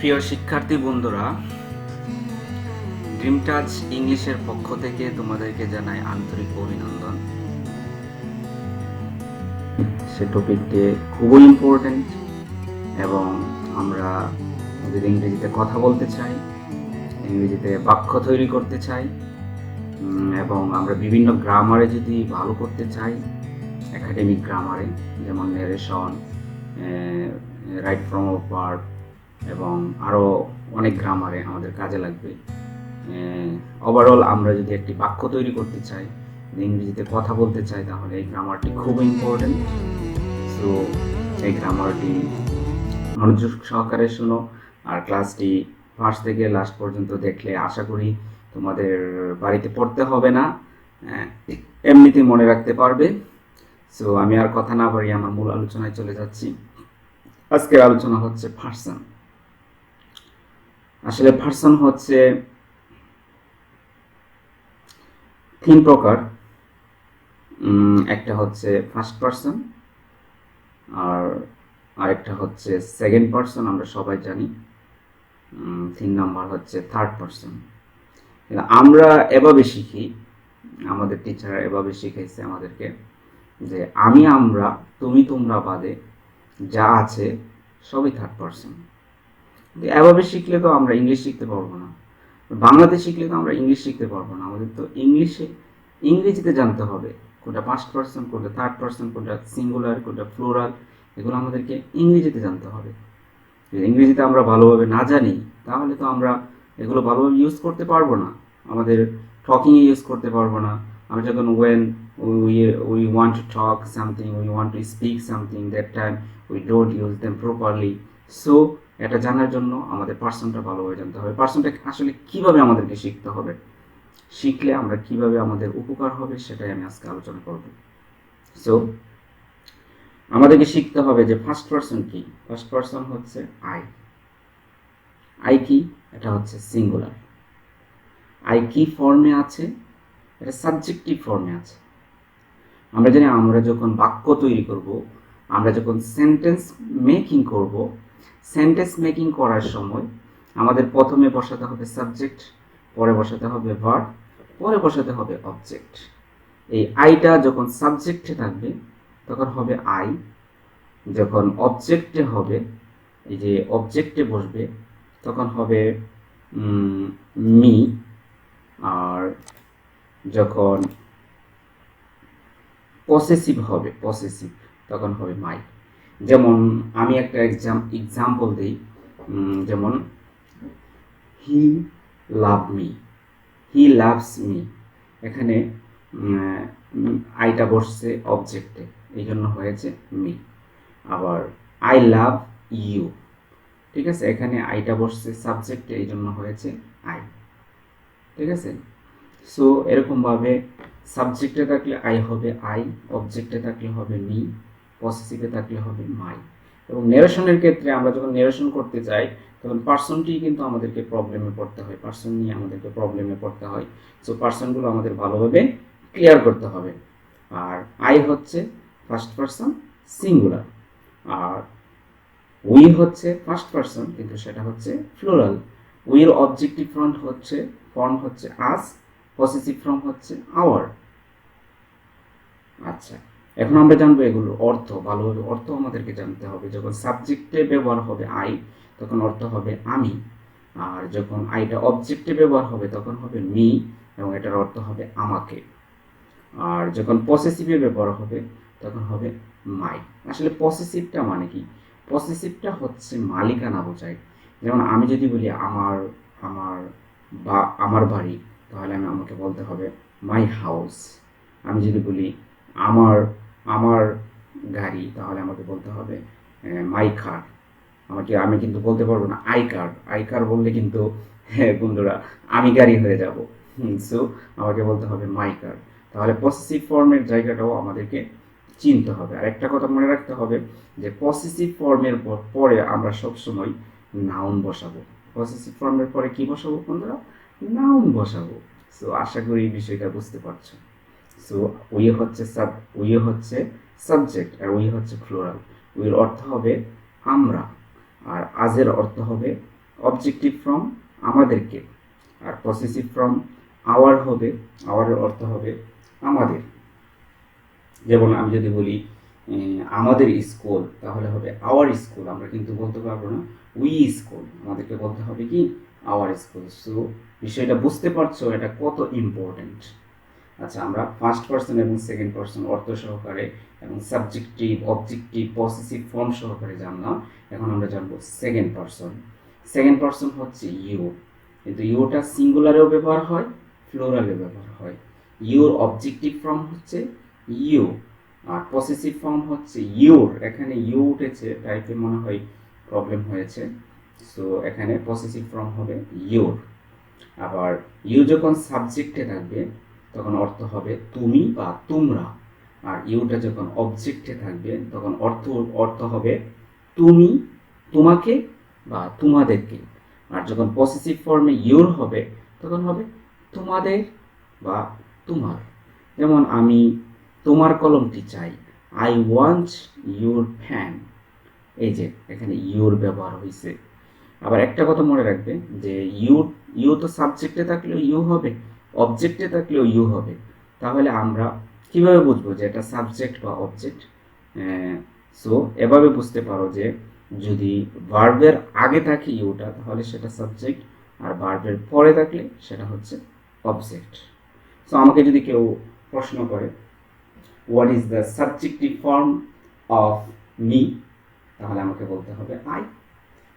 প্রিয় শিক্ষার্থী বন্ধুরা, ড্রিম টাচ ইংলিশের পক্ষ থেকে তোমাদেরকে জানাই আন্তরিক অভিনন্দন। সে টপিকটি খুবই ইম্পর্টেন্ট এবং আমরা যদি ইংরেজিতে কথা বলতে চাই, ইংরেজিতে বাক্য তৈরি করতে চাই এবং আমরা বিভিন্ন গ্রামারে যদি ভালো করতে চাই, একাডেমিক গ্রামারে যেমন narration, right from of verb এবং আরও অনেক গ্রামারে আমাদের কাজে লাগবে। ওভারঅল আমরা যদি একটি বাক্য তৈরি করতে চাই, ইংরেজিতে কথা বলতে চাই, তাহলে এই গ্রামারটি খুব ইম্পর্টেন্ট। সো এই গ্রামারটি মনোযোগ সহকারে শোনো, আর ক্লাসটি ফার্স্ট থেকে লাস্ট পর্যন্ত দেখলে আশা করি তোমাদের বাড়িতে পড়তে হবে না, এমনিতে মনে রাখতে পারবে। সো আমি আর কথা না বাড়িয়ে আমার মূল আলোচনায় চলে যাচ্ছি। আজকের আলোচনা হচ্ছে পার্সন। আসলে পার্সন হচ্ছে তিন প্রকার। একটা হচ্ছে ফার্স্ট পার্সন, আর আরেকটা হচ্ছে সেকেন্ড পার্সন, আমরা সবাই জানি। 3 নাম্বার হচ্ছে থার্ড পার্সন। আমরা এভাবে শিখি, আমাদের টিচার এভাবে শিখাইছে আমাদেরকে যে আমি, আমরা, তুমি, তোমরা বাদে যা আছে সবই থার্ড পার্সন। এভাবে শিখলে তো আমরা ইংলিশ শিখতে পারবো না, বাংলাতে শিখলে তো আমরা ইংলিশ শিখতে পারবো না। আমাদের তো ইংরেজিতে জানতে হবে কোনটা ফার্স্ট পার্সন, কোনটা থার্ড পার্সন, কোনটা সিঙ্গুলার, কোনটা প্লুরাল, এগুলো আমাদেরকে ইংরেজিতে জানতে হবে। যদি ইংরেজিতে আমরা ভালোভাবে না জানি, তাহলে তো আমরা এগুলো ভালোভাবে ইউজ করতে পারবো না, আমাদের টকিংয়ে ইউজ করতে পারবো না। আমরা যখন we want to talk something, we want to speak something, that time we don't use them properly. So এটা জানার জন্য আমাদের পার্সনটা ভালোভাবে জানতে হবে। পার্সনটা আসলে কিভাবে আমাদেরকে শিখতে হবে, শিখলে আমরা কিভাবে আমাদের উপকার হবে, সেটাই আমি আজকে আলোচনা করব। সো আমাদেরকে শিখতে হবে যে ফার্স্ট পার্সন কি। ফার্স্ট পার্সন হচ্ছে আই কি? এটা হচ্ছে সিঙ্গুলার। আই কি ফর্মে আছে? এটা সাবজেক্টিভ ফর্মে আছে। আমরা জানি আমরা যখন বাক্য তৈরি করব, আমরা যখন সেন্টেন্স মেকিং করব, সেন্টেন্স মেকিং করার সময় আমাদের প্রথমে বসাতে হবে সাবজেক্ট, পরে বসাতে হবে ভার্ব, পরে বসাতে হবে অবজেক্ট। এই আইটা যখন সাবজেক্টে থাকবে তখন হবে আই, যখন অবজেক্টে হবে, এই যে অবজেক্টে বসবে, তখন হবে মি, আর যখন পসেসিভ হবে, তখন হবে মাই। যেমন আমি একটা এক্সাম্পল দিই, যেমন he love me, he loves me. এখানে আইটা বসছে অবজেক্টে, এই জন্য হয়েছে মি। আবার আই লাভ ইউ, ঠিক আছে, এখানে আইটা বসছে সাবজেক্টে, এই জন্য হয়েছে আই, ঠিক আছে। সো এরকমভাবে সাবজেক্টে থাকলে আই হবে আই, অবজেক্টে থাকলে হবে মি, পসেসিভে থাকলে হবে মাই। এবং নেরেশনের ক্ষেত্রে আমরা যখন নেরেশন করতে যাই, তখন পার্সনটি কিন্তু আমাদেরকে প্রবলেমে পড়তে হয়, পার্সন নিয়ে আমাদেরকে প্রবলেমে পড়তে হয়। সো পার্সনগুলো আমাদের ভালোভাবে ক্লিয়ার করতে হবে। আর আই হচ্ছে ফার্স্ট পার্সন সিঙ্গুলার, আর উই হচ্ছে ফার্স্ট পার্সন, কিন্তু সেটা হচ্ছে প্লুরাল। উইয়ের অবজেক্টিভ ফর্ম হচ্ছে আস, পসেসিভ ফর্ম হচ্ছে আওয়ার। আচ্ছা, এখন আমরা জানবো এগুলোর অর্থ। ভালোভাবে অর্থ আমাদেরকে জানতে হবে। যখন সাবজেক্টে ব্যবহার হবে আই, তখন অর্থ হবে আমি, আর যখন আইটা অবজেক্টে ব্যবহার হবে তখন হবে মি, এবং এটার অর্থ হবে আমাকে। আর যখন পসেসিভে ব্যবহার হবে তখন হবে মাই। আসলে পসেসিভটা মানে কি? পসেসিভটা হচ্ছে মালিকানা বোঝায়। যেমন আমি যদি বলি আমার আমার বা আমার বাড়ি, তাহলে আমাকে বলতে হবে মাই হাউস। আমি যদি বলি আমার আমার গাড়ি, তাহলে আমাকে বলতে হবে মাই কার। আমি কিন্তু বলতে পারবো না আই কার বললে কিন্তু বন্ধুরা আমি গাড়ি হয়ে যাব। সো আমাকে বলতে হবে মাই কার। তাহলে পসেসিভ ফর্মের জায়গাটাও আমাদেরকে চিনতে হবে। আর একটা কথা মনে রাখতে হবে যে পসেসিভ ফর্মের পরে আমরা সবসময় নাউন বসাবো। পসেসিভ ফর্মের পরে কি বসাবো বন্ধুরা? নাউন বসাবো। সো আশা করি এই বিষয়টা বুঝতে পারছো। সো উই হচ্ছে সাবজেক্ট, আর উই হচ্ছে প্লুরাল। উইর অর্থ হবে আমরা, আর আজের অর্থ হবে অবজেক্টিভ ফ্রম আমাদেরকে, আর পসেসিভ ফ্রম আওয়ার হবে, আওয়ারের অর্থ হবে আমাদের। যেমন আমি যদি বলি আমাদের স্কুল, তাহলে হবে আওয়ার স্কুল। আমরা কিন্তু বলতে পারবো না উই স্কুল, আমাদেরকে বলতে হবে কি আওয়ার স্কুল। সো বিষয়টা বুঝতে পারছো এটা কত ইম্পর্টেন্ট। আচ্ছা, আমরা ফার্স্ট পারসন এবং সেকেন্ড পারসন অর্থ সহকারে এবং সাবজেক্টিভ, অবজেক্টিভ, পসেসিভ ফর্ম সহকারে জানলাম। এখন আমরা জানবো সেকেন্ড পারসন। সেকেন্ড পারসন হচ্ছে ইউ, কিন্তু ইউটা সিঙ্গুলারেও ব্যবহার হয়, ফ্লোরালেও ব্যবহার হয়। ইউর অবজেক্টিভ ফর্ম হচ্ছে ইউ, আর পসেসিভ ফর্ম হচ্ছে ইউর। এখানে ইউ উঠেছে, টাইপে মনে হয় প্রবলেম হয়েছে, সো এখানে পসেসিভ ফর্ম হবে ইউর। আবার ইউ যখন সাবজেক্টে থাকবে তখন অর্থ হবে তুমি বা তোমরা, আর ইউটা যখন অবজেক্টে থাকবে তখন অর্থ হবে তুমি, তোমাকে বা তোমাদেরকে। আর যখন পসেসিভ ফর্মে ইউর হবে তখন হবে তোমাদের বা তোমার। যেমন আমি তোমার কলমটি চাই, আই ওয়ান্ট ইউর ফ্যান। এই যে এখানে ইউর ব্যবহার হয়েছে। আবার একটা কথা মনে রাখবে যে ইউ তো সাবজেক্টে থাকলেও ইউ হবে, অবজেক্টে থাকলেও ইউ হবে। তাহলে আমরা কিভাবে বুঝবো যে এটা সাবজেক্ট বা অবজেক্ট? সো এভাবে বুঝতে পারো যে যদি ভার্বের আগে থাকে ইউটা তাহলে সেটা সাবজেক্ট, আর ভার্বের পরে থাকলে সেটা হচ্ছে অবজেক্ট। সো আমাকে যদি কেউ প্রশ্ন করে what is the subjective form of me, তাহলে আমাকে বলতে হবে I.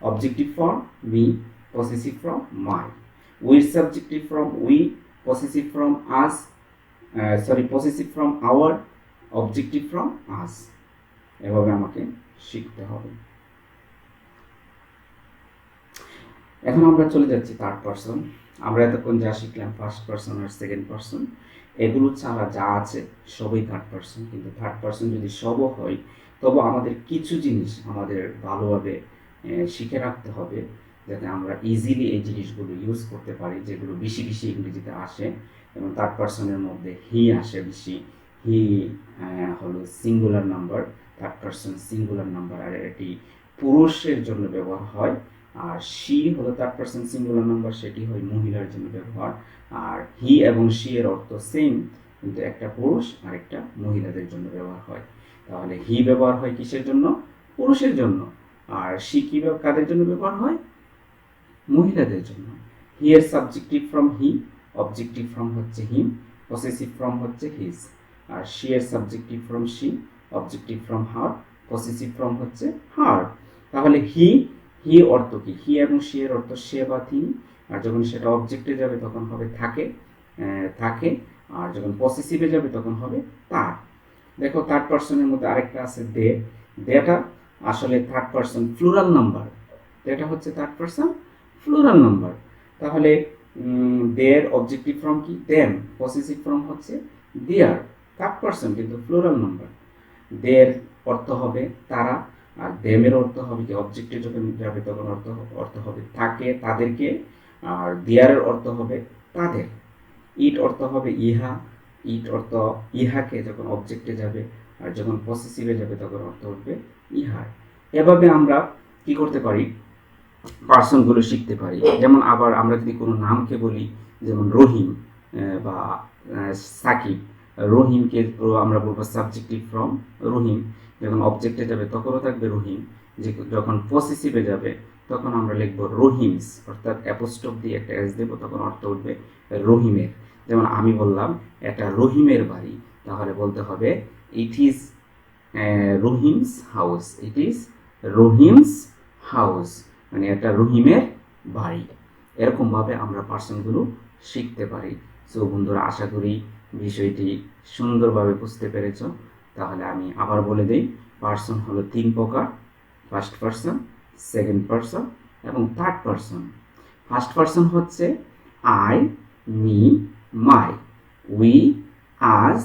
Objective form me, possessive form my. We subjective form we, possessive from us, possessive from our, objective from us. এভাবে আমাকে শিখতে হবে। এখন আমরা চলে যাচ্ছি থার্ড পারসন। আমরা এতক্ষণ যা শিখলাম ফার্স্ট পারসন আর সেকেন্ড পারসন, এগুলো ছাড়া যা আছে সবই থার্ড পারসন। কিন্তু থার্ড পারসন যদি সবও হয় তবে আমাদের কিছু জিনিস আমাদের ভালোভাবে শিখে রাখতে হবে, যাতে আমরা ইজিলি এই জিনিসগুলো ইউজ করতে পারি, যেগুলো বেশি বেশি ইংরেজিতে আসে। এবং থার্ড পারসনের মধ্যে হি আসে বেশি। হি হলো singular number, third person singular number, আর এটি পুরুষের জন্য ব্যবহার হয়। আর শি হলো থার্ড পারসন সিঙ্গুলার নাম্বার, সেটি হয় মহিলার জন্য ব্যবহার। আর হি এবং শি এর অর্থ সেম, কিন্তু একটা পুরুষ আর একটা মহিলাদের জন্য ব্যবহার হয়। তাহলে হি ব্যবহার হয় কিসের জন্য? পুরুষের জন্য। আর শি কি কাদের জন্য ব্যবহার হয়? মহিলাদের জন্য। হি এর subjective from he, objective from হচ্ছে হিম, পসেসিভ ফ্রম হচ্ছে হিজ। আর শি এর subjective from she, objective from her, possessive from হচ্ছে হার। তাহলে হি অর্থ কি? হি এবং শি এর অর্থ সে বা তিনি। আর যখন সেটা অবজেক্টে যাবে তখন হবে থাকে। আর যখন পসেসিভে যাবে তখন হবে তার। দেখো থার্ড পারসনের মধ্যে আরেকটা আছে দে। দেটা আসলে থার্ড পারসন প্লুরাল নাম্বার, এটা হচ্ছে থার্ড পারসন প্লুরাল নাম্বার। তাহলে দেয়ার অবজেক্টিভ ফর্ম কি? দেম, পসেসিভ ফর্ম হচ্ছে দেয়ার, থার্ড পারসন কিন্তু প্লুরাল নাম্বার। দেয়ার অর্থ হবে তারা, আর দেমের অর্থ হবে কি? অবজেক্টে যখন যাবে তখন অর্থ হবে তাকে, তাদেরকে। আর দেয়ারের অর্থ হবে তাদের। ইট অর্থ হবে ইহা, ইট অর্থ ইহাকে যখন অবজেক্টে যাবে, আর যখন পসেসিভে যাবে তখন অর্থ হবে ইহার। এভাবে আমরা কি করতে পারি? পার্সনগুলো শিখতে পারি। যেমন আবার আমরা যদি কোনো নামকে বলি, যেমন রহিম বা সাকিব, রহিমকে আমরা বলবো সাবজেক্টিভ ফ্রম রহিম, যখন অবজেক্টে যাবে তখনও থাকবে রহিম, যখন পসেসিভে যাবে তখন আমরা লিখবো রহিমস, অর্থাৎ অ্যাপোস্ট্রফ দিয়ে একটা এস দেবো, তখন অর্থ উঠবে রহিমের। যেমন আমি বললাম এটা রহিমের বাড়ি, তাহলে বলতে হবে it is Rahim's house, it is Rahim's house, মানে এটা রহিমের বাড়ি। এরকমভাবে আমরা পার্সনগুলো শিখতে পারি। সো বন্ধুরা, আশা করি বিষয়টি সুন্দরভাবে বুঝতে পেরেছ। তাহলে আমি আবার বলে দিই, পার্সন হলো 3 প্রকার: ফার্স্ট পার্সন, সেকেন্ড পার্সন এবং থার্ড পার্সন। ফার্স্ট পার্সন হচ্ছে আই, মি, মাই, উই, আজ,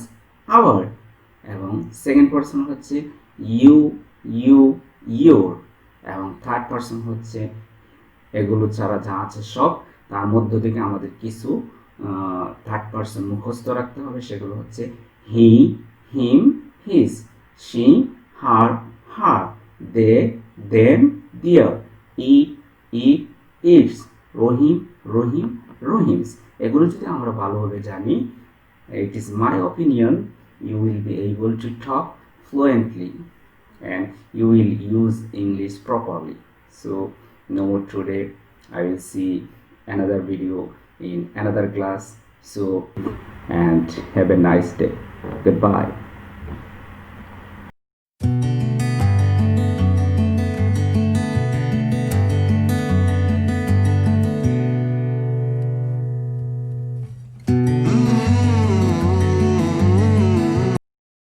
আওয়ার। এবং সেকেন্ড পার্সন হচ্ছে ইউ, ইয়োর। এবং থার্ড পার্সন হচ্ছে এগুলো ছাড়া যা আছে সব, তার মধ্য থেকে আমাদের কিছু থার্ড পার্সন মুখস্থ রাখতে হবে। সেগুলো হচ্ছে he, him, his, she, her, they, them, their, it, its, Rahim, Rahim, Rahim's, এগুলো যদি আমরা ভালোভাবে জানি, it is my opinion, you will be able to talk fluently and you will use English properly. So no more today. I will see another video in another class. So and have a nice day. Goodbye.